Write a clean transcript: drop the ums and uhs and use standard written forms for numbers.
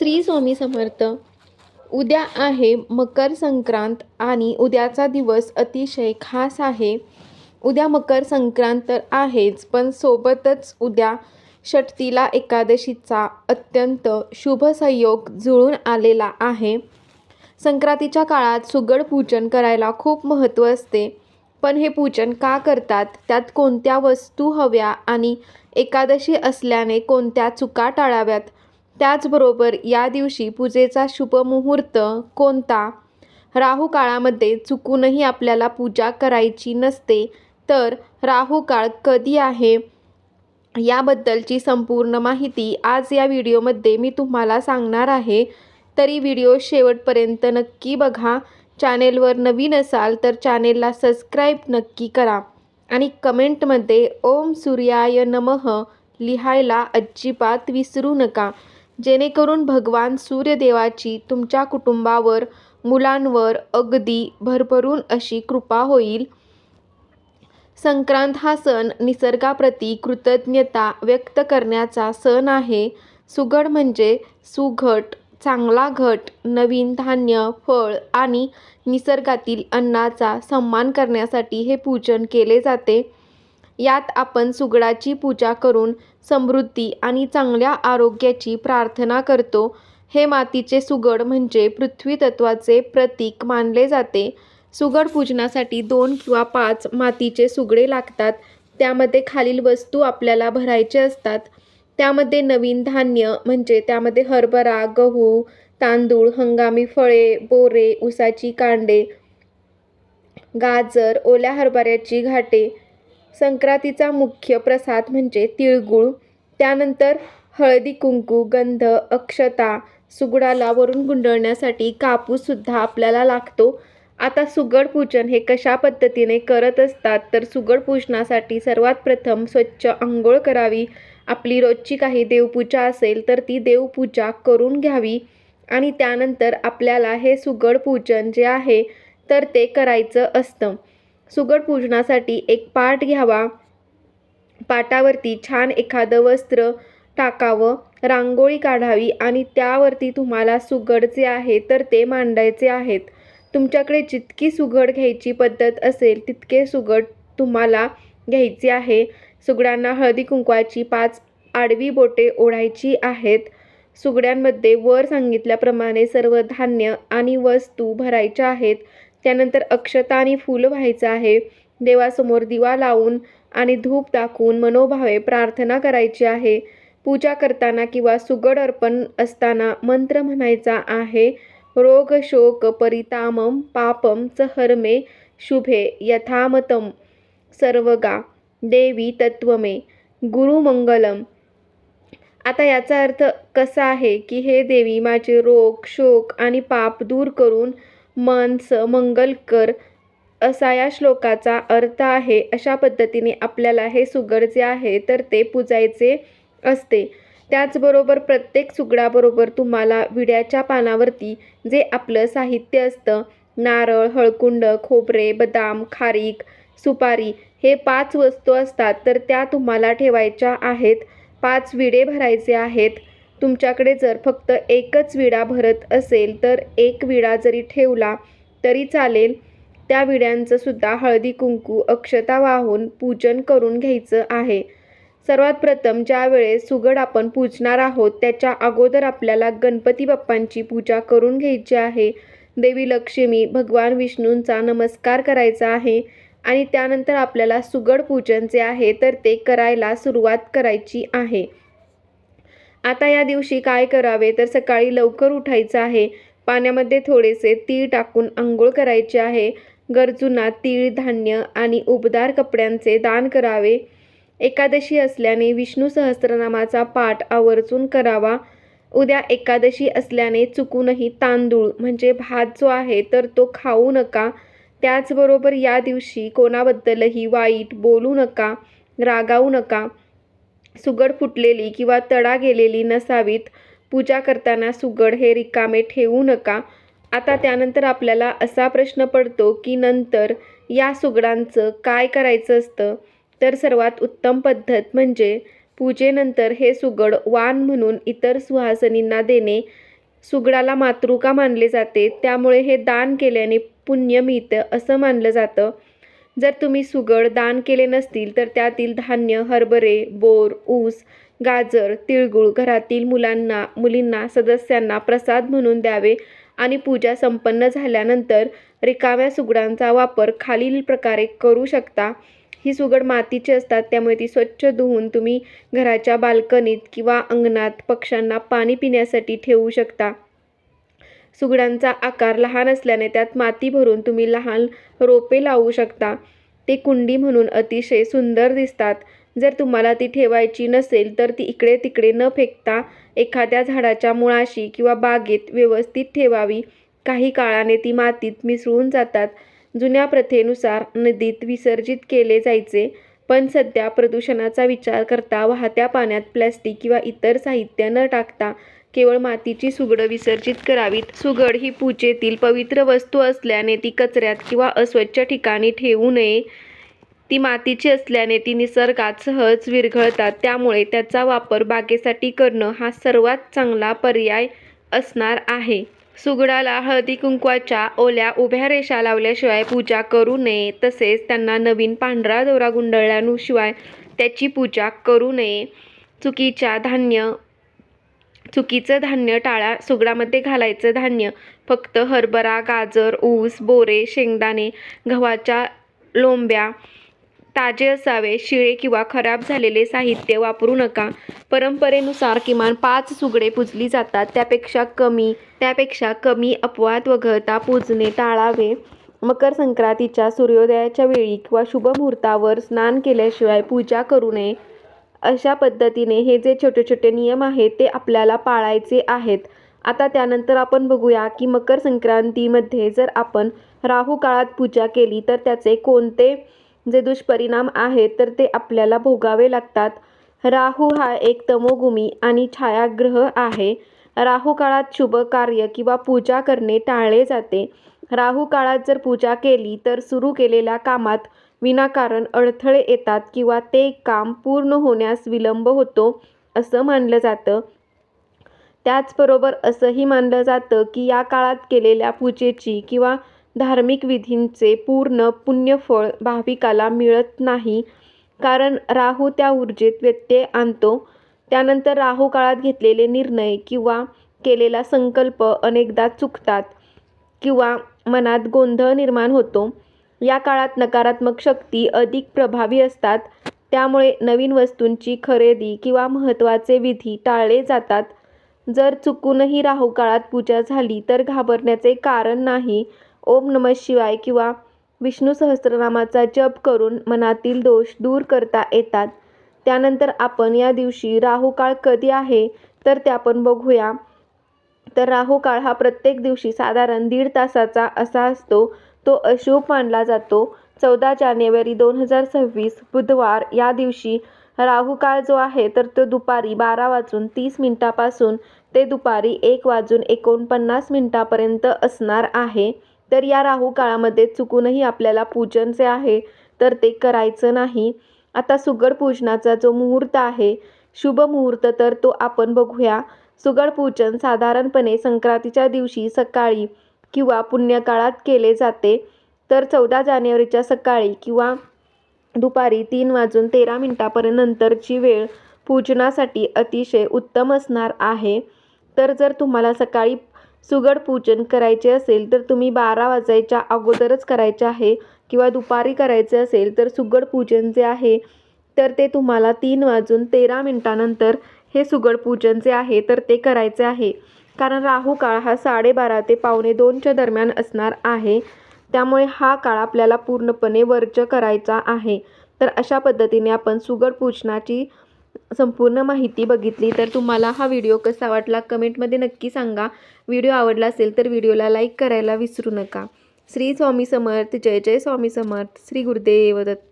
श्री स्वामी समर्थ. उद्या आहे मकर संक्रांत आणि उद्याचा दिवस अतिशय खास आहे. उद्या मकर संक्रांत तर आहेच, पण सोबतच उद्या षष्ठीला एकादशीचा अत्यंत शुभ संयोग जुळून आलेला आहे. संक्रांतीच्या काळात सुगड पूजन करायला खूप महत्त्व असते. पण हे पूजन का करतात, त्यात कोणत्या वस्तू हव्या आणि एकादशी असल्याने कोणत्या चुका टाळाव्यात, त्याचबरोबर या दिवशी पूजेचा शुभ मुहूर्त कोणता, राहू काळामध्ये चुकूनही आपल्याला पूजा करायची नसते, तर राहू काळ कधी आहे, याबद्दलची संपूर्ण माहिती आज या व्हिडिओमध्ये मी तुम्हाला सांगणार आहे. तरी व्हिडिओ शेवटपर्यंत नक्की बघा. चॅनेलवर नवीन असाल तर चॅनेलला सबस्क्राईब नक्की करा आणि कमेंटमध्ये ओम सूर्याय नमः लिहायला अजिबात विसरू नका, जेणेकरून भगवान सूर्यदेवाची तुमच्या कुटुंबावर, मुलांवर अगदी भरभरून अशी कृपा होईल. संक्रांत हा सण निसर्गाप्रती कृतज्ञता व्यक्त करण्याचा सण आहे. सुगड म्हणजे सुघट, चांगला घट, नवीन धान्य, फळ आणि निसर्गातील अन्नाचा सन्मान करण्यासाठी हे पूजन केले जाते. यात आपण सुगडाची पूजा करून समृद्धी आणि चांगल्या आरोग्याची प्रार्थना करतो. हे मातीचे सुगड म्हणजे पृथ्वी तत्वाचे प्रतीक मानले जाते. सुगड पूजनासाठी 2 किंवा 5 मातीचे सुगडे लागतात. त्यामध्ये खालील वस्तू आपल्याला भरायचे असतात. त्यामध्ये नवीन धान्य म्हणजे त्यामध्ये हरभरा, गहू, तांदूळ, हंगामी फळे, बोरे, ऊसाची कांडे, गाजर, ओल्या हरभऱ्याची घाटे. संक्रांतीचा मुख्य प्रसाद म्हणजे तिळगुळ. त्यानंतर हळदी कुंकू, गंध, अक्षता, सुगडाला वरून गुंडळण्यासाठी कापूससुद्धा आपल्याला लागतो. आता सुगड पूजन हे कशा पद्धतीने करत असतात, तर सुगड पूजनासाठी सर्वात प्रथम स्वच्छ अंघोळ करावी. आपली रोजची काही देवपूजा असेल तर ती देवपूजा करून घ्यावी आणि त्यानंतर आपल्याला हे सुगड पूजन जे आहे तर ते करायचं असतं. सुगड पूजनासाठी एक पाट घ्यावा. पाटावरती छान एखादं वस्त्र टाकावं, रांगोळी काढावी आणि त्यावरती तुम्हाला सुगड जे आहे तर ते मांडायचे आहेत. तुमच्याकडे जितकी सुगड घ्यायची पद्धत असेल तितके सुगड तुम्हाला घ्यायचे आहे. सुगडांना हळदी कुंकवाची 5 आडवी बोटे ओढायची आहेत. सुगड्यांमध्ये वर सांगितल्याप्रमाणे सर्व धान्य आणि वस्तू भरायच्या आहेत. त्यानंतर अक्षता आणि फूल व्हायचं आहे. देवासमोर दिवा लावून आणि धूप दाखवून मनोभावे प्रार्थना करायची आहे. पूजा करताना किंवा सुगड अर्पण असताना मंत्र म्हणायचा आहे. रोग शोक परितामम पापम च हरमे शुभे यथामतम सर्वगा देवी तत्वमे गुरुमंगलम. आता याचा अर्थ कसा आहे की हे देवी माझे रोग शोक आणि पाप दूर करून मनस मंगल कर, असा या श्लोकाचा अर्थ आहे. अशा पद्धतीने आपल्याला हे सुगड जे आहे तर ते पूजायचे असते. त्याचबरोबर प्रत्येक सुगडाबरोबर तुम्हाला विड्याच्या पानावरती जे आपलं साहित्य असतं, नारळ, हळकुंड, खोबरे, बदाम, खारीक, सुपारी, हे 5 वस्तू असतात तर त्या तुम्हाला ठेवायच्या आहेत. 5 विडे भरायचे आहेत. तुमच्याकडे जर फक्त एकच विडा भरत असेल तर एक विडा जरी ठेवला तरी चालेल. त्या विड्यांचं सुद्धा हळदी कुंकू अक्षता वाहून पूजन करून घ्यायचं आहे. सर्वात प्रथम ज्या वेळेस सुगड आपण पूजणार आहोत त्याच्या अगोदर आपल्याला गणपती बाप्पांची पूजा करून घ्यायची आहे. देवी लक्ष्मी, भगवान विष्णूंचा नमस्कार करायचा आहे आणि त्यानंतर आपल्याला सुगड पूजन जे आहे तर ते करायला सुरुवात करायची आहे. आता या दिवशी काय करावे, तर सकाळी लवकर उठायचं आहे. पाण्यामध्ये थोडेसे तीळ टाकून आंघोळ करायची आहे. गरजूंना तीळ, धान्य आणि उबदार कपड्यांचे दान करावे. एकादशी असल्याने विष्णू सहस्त्रनामाचा पाठ आवर्जून करावा. उद्या एकादशी असल्याने चुकूनही तांदूळ म्हणजे भात जो आहे तर तो खाऊ नका. त्याचबरोबर या दिवशी कोणाबद्दलही वाईट बोलू नका, रागावू नका. सुगड फुटलेली किंवा तडा गेलेली नसावीत. पूजा करताना सुगड हे रिकामे ठेवू नका. आता त्यानंतर आपल्याला असा प्रश्न पडतो की नंतर या सुगडांचं काय करायचं असतं, तर सर्वात उत्तम पद्धत म्हणजे पूजेनंतर हे सुगड वाण म्हणून इतर सुहासनींना देणे. सुगडाला मातृका मानले जाते, त्यामुळे हे दान केल्याने पुण्य मिळतं असं मानलं जातं. जर तुम्ही सुगड दान केले नसतील तर त्यातील धान्य, हरभरे, बोर, ऊस, गाजर, तिळगुळ घरातील मुलींना, सदस्यांना प्रसाद म्हणून द्यावे आणि पूजा संपन्न झाल्यानंतर रिकाम्या सुगडांचा वापर खालील प्रकारे करू शकता. ही सुगड मातीची असतात, त्यामुळे ती स्वच्छ धुवून तुम्ही घराच्या बाल्कनीत किंवा अंगणात पक्ष्यांना पाणी पिण्यासाठी ठेवू शकता. सुगडांचा आकार लहान असल्याने त्यात माती भरून तुम्ही लहान रोपे लावू शकता. ते कुंडी म्हणून अतिशय सुंदर दिसतात. जर तुम्हाला ती ठेवायची नसेल तर ती इकडे तिकडे न फेकता एखाद्या झाडाच्या मुळाशी किंवा बागेत व्यवस्थित ठेवावी. काही काळाने ती मातीत मिसळून जातात. जुन्या प्रथेनुसार नदीत विसर्जित केले जायचे, पण सध्या प्रदूषणाचा विचार करता वाहत्या पाण्यात प्लॅस्टिक किंवा इतर साहित्य न टाकता केवळ मातीची सुगडं विसर्जित करावीत. सुगड ही पूजेतील पवित्र वस्तू असल्याने ती कचऱ्यात किंवा अस्वच्छ ठिकाणी ठेवू नये. ती मातीची असल्याने ती निसर्गात सहज विरघळतात, त्यामुळे त्याचा वापर बागेसाठी करणं हा सर्वात चांगला पर्याय असणार आहे. सुगडाला हळदी कुंकवाच्या ओल्या उभ्या रेषा लावल्याशिवाय पूजा करू नये. तसेच त्यांना नवीन पांढरा दोरा गुंडाळल्याशिवाय त्याची पूजा करू नये. चुकीचं धान्य टाळा. सुगडामध्ये घालायचं धान्य फक्त हरभरा, गाजर, ऊस, बोरे, शेंगदाणे, गव्हाच्या लोंब्या ताजे असावे. शिळे किंवा खराब झालेले साहित्य वापरू नका. परंपरेनुसार किमान 5 सुगडे पूजली जातात, त्यापेक्षा कमी अपवाद वगळता पूजणे टाळावे. मकर संक्रांतीच्या सूर्योदयाच्या वेळी किंवा शुभ मुहूर्तावर स्नान केल्याशिवाय पूजा करू नये. अशा पद्धतीने हे जे छोटे छोटे नियम आहेत ते आपल्याला पाळायचे आहेत. आता त्यानंतर आपण बघूया की मकर संक्रांतीमध्ये जर आपण राहू काळात पूजा केली तर त्याचे कोणते जे दुष्परिणाम आहेत तर ते आपल्याला भोगावे लागतात. राहू हा एक तमोगुणी आणि छायाग्रह आहे. राहू काळात शुभ कार्य किंवा पूजा करणे टाळले जाते. राहू काळात जर पूजा केली तर सुरू केलेल्या कामात विनाकारण अडथळे येतात किंवा ते काम पूर्ण होण्यास विलंब होतो असं मानलं जातं. त्याचबरोबर असंही मानलं जातं की या काळात केलेल्या पूजेची किंवा धार्मिक विधींचे पूर्ण पुण्यफळ भाविकाला मिळत नाही, कारण राहू त्या ऊर्जेत व्यत्यय आणतो. त्यानंतर राहू काळात घेतलेले निर्णय किंवा केलेला संकल्प अनेकदा चुकतात किंवा मनात गोंधळ निर्माण होतो. या काळात नकारात्मक शक्ती अधिक प्रभावी असतात, त्यामुळे नवीन वस्तूंची खरेदी किंवा महत्त्वाचे विधी टाळले जातात. जर चुकूनही राहू काळात पूजा झाली तर घाबरण्याचे कारण नाही. ओम नमः शिवाय किंवा विष्णू सहस्त्रनामाचा जप करून मनातील दोष दूर करता येतात. त्यानंतर आपण या दिवशी राहू काळ कधी आहे तर ते आपण बघूया. तर राहू काळ हा प्रत्येक दिवशी साधारण 1.5 तासाचा असा असतो. तो अशुभ मानला जातो. 14 जानेवारी 2026 बुधवार या दिवशी राहू काळ जो आहे तर तो दुपारी 12:30 पासून ते दुपारी 1:49 पर्यंत असणार आहे. तर या राहू काळामध्ये चुकूनही आपल्याला पूजन जे आहे तर ते करायचं नाही. आता सुगड पूजनाचा जो मुहूर्त आहे, शुभ मुहूर्त, तर तो आपण बघूया. सुगड पूजन साधारणपणे संक्रांतीच्या दिवशी सकाळी किंवा पुण्यकाळात केले जाते. तर 14 जानेवारीच्या सकाळी किंवा दुपारी 3:13 नंतरची वेळ पूजनासाठी अतिशय उत्तम असणार आहे. तर जर तुम्हाला सकाळी सुगड पूजन करायचे असेल तर तुम्ही 12 वाजायच्या अगोदरच करायचे आहे किंवा दुपारी करायचे असेल तर सुगड पूजन जे आहे तर ते तुम्हाला 3:13 नंतर हे सुगड पूजन जे आहे तर ते करायचे आहे. कारण राहू काळ हा 12:30 ते 1:45 दरम्यान असणार आहे, त्यामुळे हा काळ आपल्याला पूर्णपणे वर्ज्य करायचा आहे. तर अशा पद्धतीने आपण सुगड पूजनाची संपूर्ण माहिती बघितली. तर तुम्हाला हा व्हिडिओ कसा वाटला कमेंटमध्ये नक्की सांगा. व्हिडिओ आवडला असेल तर व्हिडिओला लाईक करायला विसरू नका. श्री स्वामी समर्थ. जय जय स्वामी समर्थ. श्री गुरुदेव दत्त.